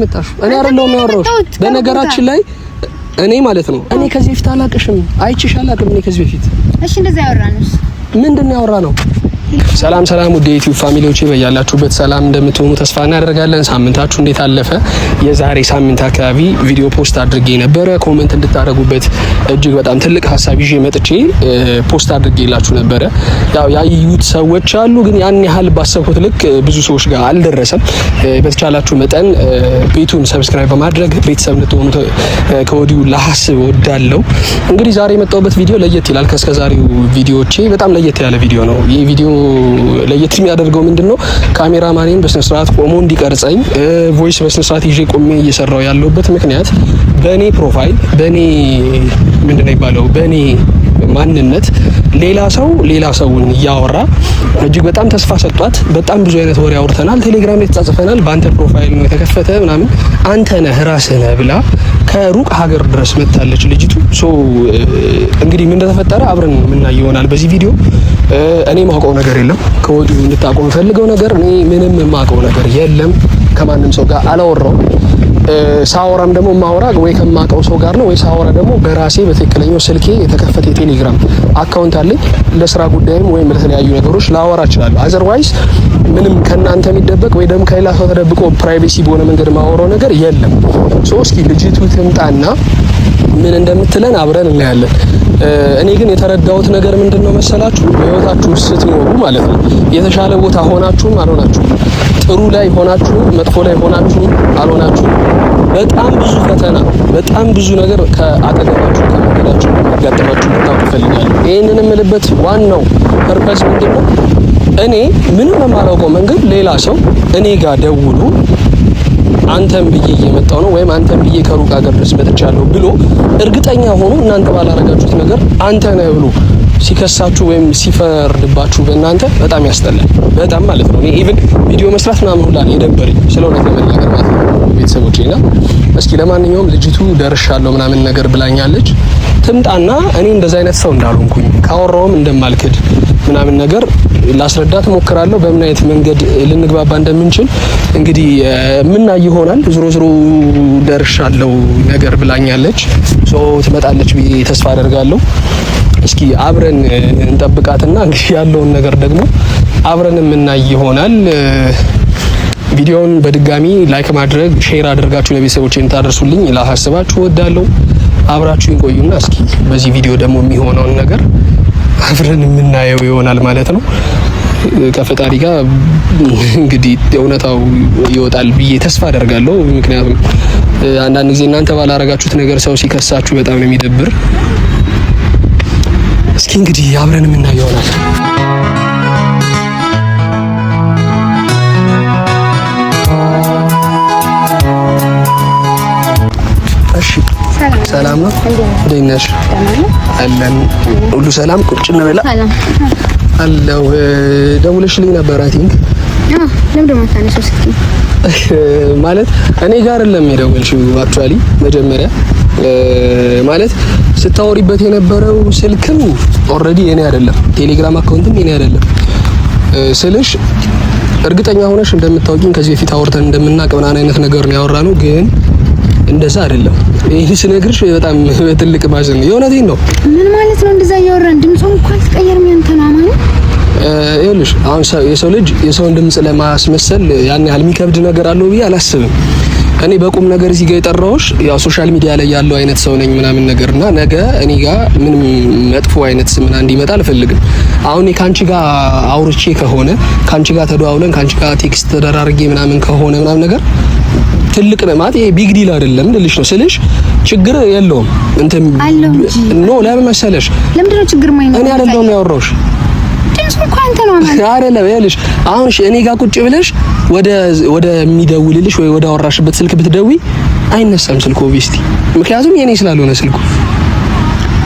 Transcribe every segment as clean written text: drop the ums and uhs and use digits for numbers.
መጣሽ እኔ አይደለሁም ያወራሁሽ በነገራችን ላይ እኔ ማለት ነው እኔ ከዚህ በፊት አላቅሽም አይቼሽ አላቅም እኔ ከዚህ በፊት እሺ እንደዛ ያወራነውስ ምንድነው ያወራነው ሰላም ወደ ዩቲዩብ ፋሚሊዎቼ በያላችሁበት ሰላም እንደምትሆኑ ተስፋ እናደርጋለን። ሳምንታችሁ እንዴት አለፈ? የዛሬ ሳምንት አካባቢ ቪዲዮ ፖስት አድርጌ ነበረ። ኮሜንት እንድታደርጉበት እጅግ በጣም ትልቅ ሀሳብ ይዤ መጥቼ ፖስት አድርጌላችሁ ነበረ። ያው ያዩት ሰዎች አሉ፣ ግን ያን ያህል ባሰብኩት ልክ ብዙ ሰዎች ጋር አልደረሰም። በተቻላችሁ መጠን ቤቱን ሰብስክራይብ በማድረግ ቤተሰብ እንድትሆኑ ከወዲሁ ላሳስብ እወዳለሁ። እንግዲህ ዛሬ የመጣሁበት ቪዲዮ ለየት ይላል። ከስከዛሬው ቪዲዮዎቼ በጣም ለየት ያለ ቪዲዮ ነው። ይህ ቪዲዮ ለየት የሚያደርገው ምንድነው ካሜራማኔን በስነ ስርዓት ቆሞ እንዲቀርጸኝ ቮይስ በስነ ስርዓት ይዤ ቆሜ እየሰራው ያለውበት ምክንያት በኔ ፕሮፋይል በኔ ምንድነው ይባለው በኔ ማንነት ሌላ ሰውን እያወራ እጅግ በጣም ተስፋ ሰጥቷት በጣም ብዙ አይነት ወሬ አውርተናል። ቴሌግራም ላይ ተጻጽፈናል። በአንተ ፕሮፋይል ነው የተከፈተ ምናምን አንተ ነህ ራስህ ነህ ብላ ከሩቅ ሀገር ድረስ መጣለች ልጅቱ። እንግዲህ ምን እንደተፈጠረ አብረን የምናይ ይሆናል በዚህ ቪዲዮ። እኔ ማውቀው ነገር የለም። ከወዲሁ እንድታቆም ፈልገው ነገር እኔ ምንም የማውቀው ነገር የለም። ከማንም ሰው ጋር አላወራው። ሳወራም ደግሞ ማወራ ወይ ከማውቀው ሰው ጋር ነው ወይ ሳወራ ደግሞ በራሴ በትክክለኛው ስልኬ የተከፈተ የቴሌግራም አካውንት አለኝ። ለስራ ጉዳይም ወይም ለተለያዩ ነገሮች ላወራ እችላለሁ። አዘርዋይስ ምንም ከናንተ የሚደበቅ ወይ ደግሞ ከሌላ ሰው ተደብቆ ፕራይቬሲ በሆነ መንገድ ማወራው ነገር የለም። እስኪ ልጅቱ ትምጣና ምን እንደምትለን አብረን እናያለን። እኔ ግን የተረዳሁት ነገር ምንድነው መሰላችሁ? በህይወታችሁ ስትኖሩ ማለት ነው የተሻለ ቦታ ሆናችሁም አልሆናችሁም፣ ጥሩ ላይ ሆናችሁም መጥፎ ላይ ሆናችሁም አልሆናችሁም በጣም ብዙ ፈተና በጣም ብዙ ነገር ከአጠገባችሁ ከመንገዳችሁ ያጋጥማችሁ ልታውቁ ፈልጋለሁ። ይሄንን የምልበት ዋናው ፐርፐስ ምንድነው? እኔ ምንም የማላውቀው መንገድ ሌላ ሰው እኔ ጋር ደውሎ አንተም ብዬ እየመጣው ነው ወይም አንተም ብዬ ከሩቅ ሀገር ድረስ መጥቻለሁ ብሎ እርግጠኛ ሆኖ እናንተ ባላረጋችሁት ነገር አንተ ነህ ብሎ ሲከሳችሁ ወይም ሲፈርድባችሁ በእናንተ በጣም ያስጠላል። በጣም ማለት ነው። እኔ ኢቭን ቪዲዮ መስራት ምናምን ሁላ ነው የደበረኝ ስለሆነ ለመናገር ማለት ነው ቤተሰቦቼና። እስኪ ለማንኛውም ልጅቱ ደርሻለሁ ምናምን ነገር ብላኛለች። ትምጣና እኔ እንደዛ አይነት ሰው እንዳልሆንኩኝ ካወራውም እንደማልክድ ምናምን ነገር ላስረዳት ሞክራለሁ። በምን አይነት መንገድ ልንግባባ እንደምንችል እንግዲህ ምን ይሆናል። ዞሮ ደርሻለሁ ነገር ብላኛለች። ትመጣለች ብዬ ተስፋ አደርጋለሁ። እስኪ አብረን እንጠብቃትና እንግዲህ ያለውን ነገር ደግሞ አብረን የምናይ ይሆናል። ቪዲዮውን በድጋሚ ላይክ ማድረግ ሼር አድርጋችሁ ለቤተሰቦቼ እንታደርሱልኝ ላሳስባችሁ እወዳለሁ። አብራችሁን ቆዩና እስኪ በዚህ ቪዲዮ ደግሞ የሚሆነውን ነገር አብረን የምናየው ይሆናል ማለት ነው። ከፈጣሪ ጋር እንግዲህ እውነታው ይወጣል ብዬ ተስፋ አደርጋለሁ። ምክንያቱም አንዳንድ ጊዜ እናንተ ባላረጋችሁት ነገር ሰው ሲከሳችሁ በጣም ነው የሚደብር። እስኪ እንግዲህ አብረን የምናየው ይሆናል። እሺ ሰላም ነው። እንዴት ነሽ? አለን ሁሉ ሰላም። ቁጭ እንበላ አለው። ደውለሽልኝ ነበር አይ ቲንክ። ለምን ማታነሳው ስልክ ማለት እኔ ጋር አይደለም የደወልሽው አክቹአሊ መጀመሪያ ማለት ስታወሪበት የነበረው ስልክም ኦልሬዲ የኔ አይደለም፣ ቴሌግራም አካውንትም የኔ አይደለም ስልሽ እርግጠኛ ሆነሽ እንደምታውቂኝ ከዚህ በፊት አውርተን እንደምናውቅ ምናምን አይነት ነገር ነው ያወራነው። ግን እንደዛ አይደለም። ይሄ ስነግርሽ በጣም ትልቅ ማዘን ነው። የእውነቴን ነው። ምን ማለት ነው? እንደዛ እያወራን ድምፁን እንኳን አልተቀየርም። ያንተ ነው ማለት ይኸውልሽ አሁን የሰው ልጅ የሰውን ድምጽ ለማስመሰል ያን ያህል የሚከብድ ነገር አለው ብዬ አላስብም። እኔ በቁም ነገር እዚህ ጋር የጠራሁሽ ያው ሶሻል ሚዲያ ላይ ያለው አይነት ሰው ነኝ ምናምን ነገርና ነገ እኔ ጋር ምንም መጥፎ አይነት ስምና እንዲመጣ አልፈልግም። አሁን ካንቺ ጋር አውርቼ ከሆነ ካንቺ ጋር ተደዋውለን ካንቺ ጋር ቴክስት ተደራርጌ ምናምን ከሆነ ምናምን ነገር ትልቅ ማለት ይሄ ቢግ ዲል አይደለም ልልሽ ነው ስልሽ ችግር የለውም እንትን ኖ ለምን መሰለሽ ለምንድነው ችግር ማይነው እኔ አይደለሁም ያወራሁሽ ድምፁ እንኳን አንተ ነው ማለት አይደለም ይኸውልሽ አሁን እኔ ጋር ቁጭ ብለሽ ወደ የሚደውልልሽ ወይ ወደ አወራሽበት ስልክ ብትደዊ አይነሳም ስልኩ ኦብቪስሊ ምክንያቱም የኔ ስላልሆነ ስልኩ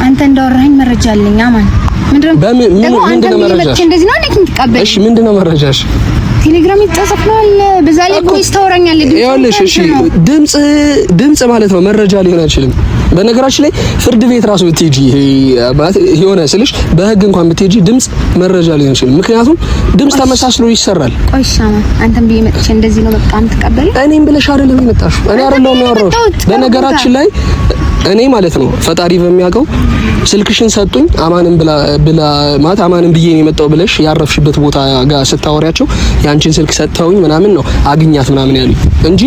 አንተ እንዳወራኸኝ መረጃ አለኝ ማን ምንድነው መረጃሽ እንደዚህ ነው ለኪን ተቀበል እሺ ምንድነው መረጃሽ ቴሌግራም ይተጻፈናል በዛ ላይ ቮይስ ታወራኛለህ ይኸውልሽ እሺ ድምጽ ማለት ነው መረጃ ሊሆን አይችልም በነገራችን ላይ ፍርድ ቤት ራሱ ብትሄጂ ማለት የሆነ ስልሽ በህግ እንኳን ብትሄጂ ድምጽ መረጃ ሊሆን ይችላል። ምክንያቱም ድምጽ ተመሳስሎ ይሰራል። ቆይሻማ አንተም ብዬ መጥቼ እንደዚህ ነው በቃ አንተቀበል። እኔም ብለሽ አይደለም የመጣሽው፣ እኔ አይደለም ያወራሁሽ። በነገራችን ላይ እኔ ማለት ነው ፈጣሪ በሚያውቀው ስልክሽን ሰጡኝ አማንም ብላ ማለት አማንም ብዬ ነው የመጣው ብለሽ ያረፍሽበት ቦታ ጋር ስታወሪያቸው ያንቺን ስልክ ሰጥተውኝ ምናምን ነው አግኛት ምናምን ያሉኝ እንጂ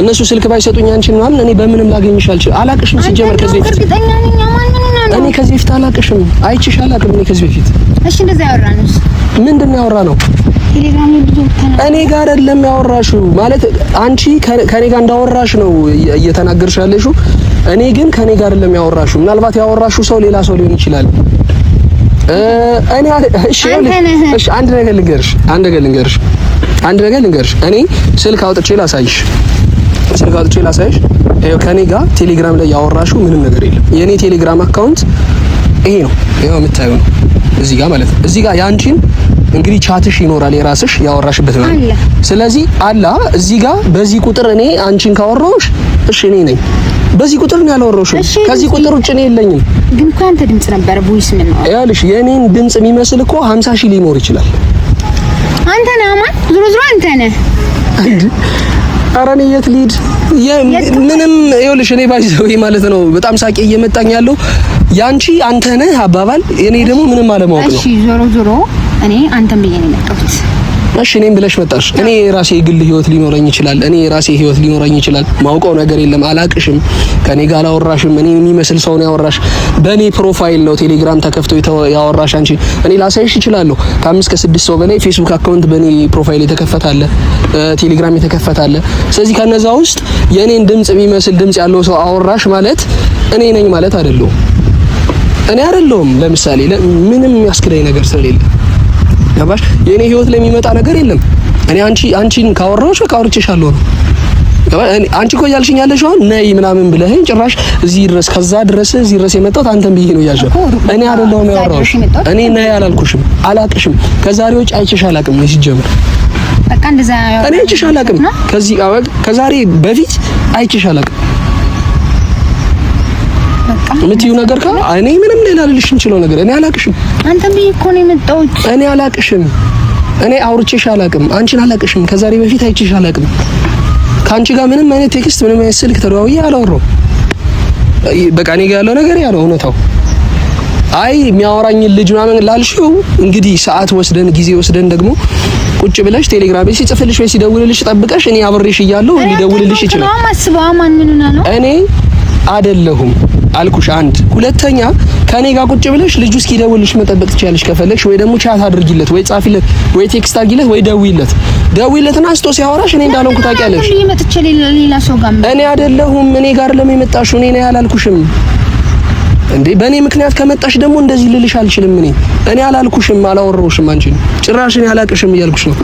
እነሱ ስልክ ባይሰጡኝ አንቺን ምናምን እኔ በምንም ላገኝሽ አላቅሽም። ሲጀመር ከዚህ በፊት እርግጠኛ ነኝ አማን ምን ነው እኔ ከዚህ በፊት አላቅሽም፣ አይቼሽ አላቅም እኔ ከዚህ በፊት። እሺ እንደዛ ያወራነው ምንድነው ያወራነው? ቴሌግራም እኔ ጋር አይደለም ያወራሽው ማለት አንቺ ከኔ ጋር እንዳወራሽ ነው እየተናገርሽ ያለሽው። እኔ ግን ከኔ ጋር አይደለም ያወራሽው። ምናልባት ያወራሽው ሰው ሌላ ሰው ሊሆን ይችላል። እሺ አንድ ነገር ልንገርሽ። እኔ ስልክ አውጥቼ ላሳይሽ። ይኸው ከኔ ጋር ቴሌግራም ላይ ያወራሽው ምንም ነገር የለም። የኔ ቴሌግራም አካውንት ይሄ ነው። ይኸው የምታየው ነው እዚህ ጋር ማለት ነው። እዚህ ጋር ያንቺን እንግዲህ ቻትሽ ይኖራል የራስሽ ያወራሽበት ነው። ስለዚህ አላ እዚህ ጋር በዚህ ቁጥር እኔ አንቺን ካወራሁሽ እሺ እኔ ነኝ። በዚህ ቁጥር ነው ያላወራሁሽም። ከዚህ ቁጥር ውጭ እኔ የለኝም። ግን እኮ አንተ ድምጽ ነበር ቮይስ ምን ነው ያልሽ የኔን ድምጽ የሚመስል እኮ 50 ሺህ ሊኖር ይችላል። አንተ ነህ አማን ዙሮ አንተ ነህ። ኧረ እኔ የት ልሂድ? ምንም ይኸውልሽ እኔ ባይዘው ማለት ነው በጣም ሳቄ እየመጣኝ ያለው ያንቺ አንተ ነህ አባባል እኔ ደግሞ ምንም አለማወቅ ነው። እሺ ዞሮ እኔ አንተም ብዬ ነው የመጣሁት። እሺ እኔም ብለሽ መጣሽ። እኔ ራሴ ግል ህይወት ሊኖረኝ ይችላል። ማውቀው ነገር የለም። አላቅሽም። ከኔ ጋር አላወራሽም። እኔ የሚመስል ሰው ነው ያወራሽ። በእኔ ፕሮፋይል ነው ቴሌግራም ተከፍቶ ያወራሽ አንቺ። እኔ ላሳይሽ እችላለሁ። ከ5 እስከ 6 ሰው በላይ ፌስቡክ አካውንት በእኔ ፕሮፋይል የተከፈታለ፣ ቴሌግራም የተከፈታለ። ስለዚህ ከነዛ ውስጥ የኔን ድምጽ የሚመስል ድምጽ ያለው ሰው አወራሽ ማለት እኔ ነኝ ማለት አይደለም። እኔ አይደለሁም። ለምሳሌ ምንም የሚያስክዳኝ ነገር ስለሌለ ገባሽ? የኔ ህይወት ላይ የሚመጣ ነገር የለም። እኔ አንቺን ካወራሁሽ በቃ አውርቼሻለሁ ነው። አንቺ እኮ እያልሽኝ ያለሽው ነይ ምናምን ብለኸኝ ጭራሽ እዚህ ድረስ ከዛ ድረስ እዚህ ድረስ የመጣሁት አንተን ብዬ ነው ያልሽው። እኔ አይደለሁም ያወራሁሽ። እኔ ነይ አላልኩሽም። አላቅሽም። ከዛሬ ውጭ አይቼሽ አላቅም ነው ሲጀምር። በቃ እንደዛ እኔ አይቼሽ አላቅም። ከዛሬ በፊት አይቼሽ አላቅም። የምትይው ነገር ካለ እኔ ምንም ሌላ ልልሽ እንችለው ነገር እኔ አላቅሽም። አንተም ብዬ እኮ ነው የመጣሁት። እኔ አላቅሽም። እኔ አውርቼሽ አላቅም። አንቺን አላቅሽም። ከዛሬ በፊት አይቼሽ አላቅም። ከአንቺ ጋር ምንም አይነት ቴክስት ምንም አይነት ስልክ ተደዋውዬ አላወራሁም። በቃ እኔ ጋር ያለው ነገር ያ ነው እውነታው። አይ የሚያወራኝ ልጅ ምናምን ላልሽው እንግዲህ ሰዓት ወስደን ጊዜ ወስደን ደግሞ ቁጭ ብለሽ ቴሌግራም ላይ ሲጽፍልሽ ወይ ሲደውልልሽ ጠብቀሽ እኔ አብሬሽ እያለሁ ሊደውልልሽ ይችላል። እኔ አይደለሁም አልኩሽ። አንድ ሁለተኛ ከኔ ጋር ቁጭ ብለሽ ልጁ እስኪደውልሽ መጠበቅ ትችያለሽ ከፈለግሽ፣ ወይ ደግሞ ቻት አድርጊለት፣ ወይ ጻፊለት፣ ወይ ቴክስት አድርጊለት፣ ወይ ደውይለትና አንስቶ ሲያወራሽ እኔ እንዳልሆንኩ ታውቂያለሽ። እኔ አይደለሁም። እኔ ጋር ለምን የመጣሽው? እኔ ነኝ አላልኩሽም እንዴ? በእኔ ምክንያት ከመጣሽ ደግሞ እንደዚህ ልልሽ አልችልም። እኔ አላልኩሽም፣ አላወራሁሽም። አንቺ ጭራሽ እኔ አላቅሽም እያልኩሽ ነው።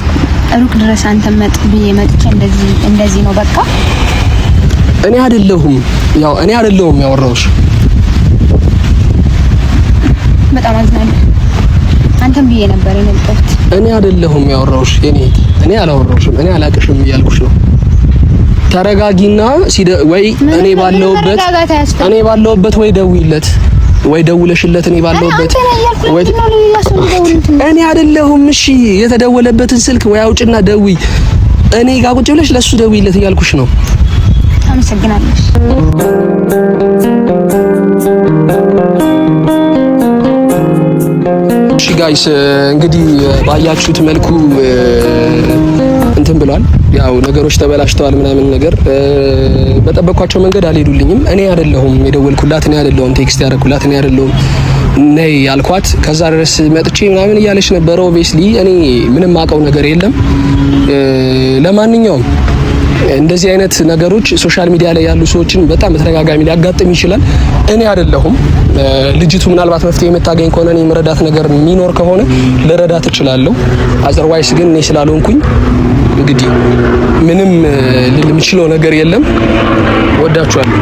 ሩቅ ድረስ አንተ ብዬ መጥቼ እንደዚህ ነው በቃ። እኔ አይደለሁም ያወራሁሽ። በጣም አዝናለሁ። አንተም ብዬ ነበር የመጣሁት። እኔ አይደለሁም ያወራሁሽ። እኔ አላወራሁሽም። እኔ አላቅሽም እያልኩሽ ነው። ተረጋጊና ወይ እኔ ባለሁበት ወይ ደውይለት ወይ ደውለሽለት እኔ ባለሁበት ወይ እኔ አይደለሁም። እሺ የተደወለበትን ስልክ ወይ አውጭና ደውይ። እኔ ጋር ቁጭ ብለሽ ለሱ ደውይለት እያልኩሽ ነው። አመሰግናለሁ። እሺ ጋይስ እንግዲህ ባያችሁት መልኩ እንትን ብሏል። ያው ነገሮች ተበላሽተዋል ምናምን ነገር በጠበቅኳቸው መንገድ አልሄዱልኝም። እኔ አይደለሁም የደወልኩላት፣ እኔ አይደለሁም ቴክስት ያደረኩላት፣ እኔ አይደለሁም ነይ ያልኳት። ከዛ ድረስ መጥቼ ምናምን እያለች ነበረ። ኦብቪስሊ እኔ ምንም አውቀው ነገር የለም። ለማንኛውም እንደዚህ አይነት ነገሮች ሶሻል ሚዲያ ላይ ያሉ ሰዎችን በጣም በተደጋጋሚ ሊያጋጥም ይችላል። እኔ አይደለሁም። ልጅቱ ምናልባት መፍትሄ የምታገኝ ከሆነ እኔ መረዳት ነገር የሚኖር ከሆነ ልረዳት እችላለሁ። አዘርዋይስ ግን እኔ ስላልሆንኩኝ እንግዲህ ምንም ልል የምችለው ነገር የለም። ወዳችኋለሁ።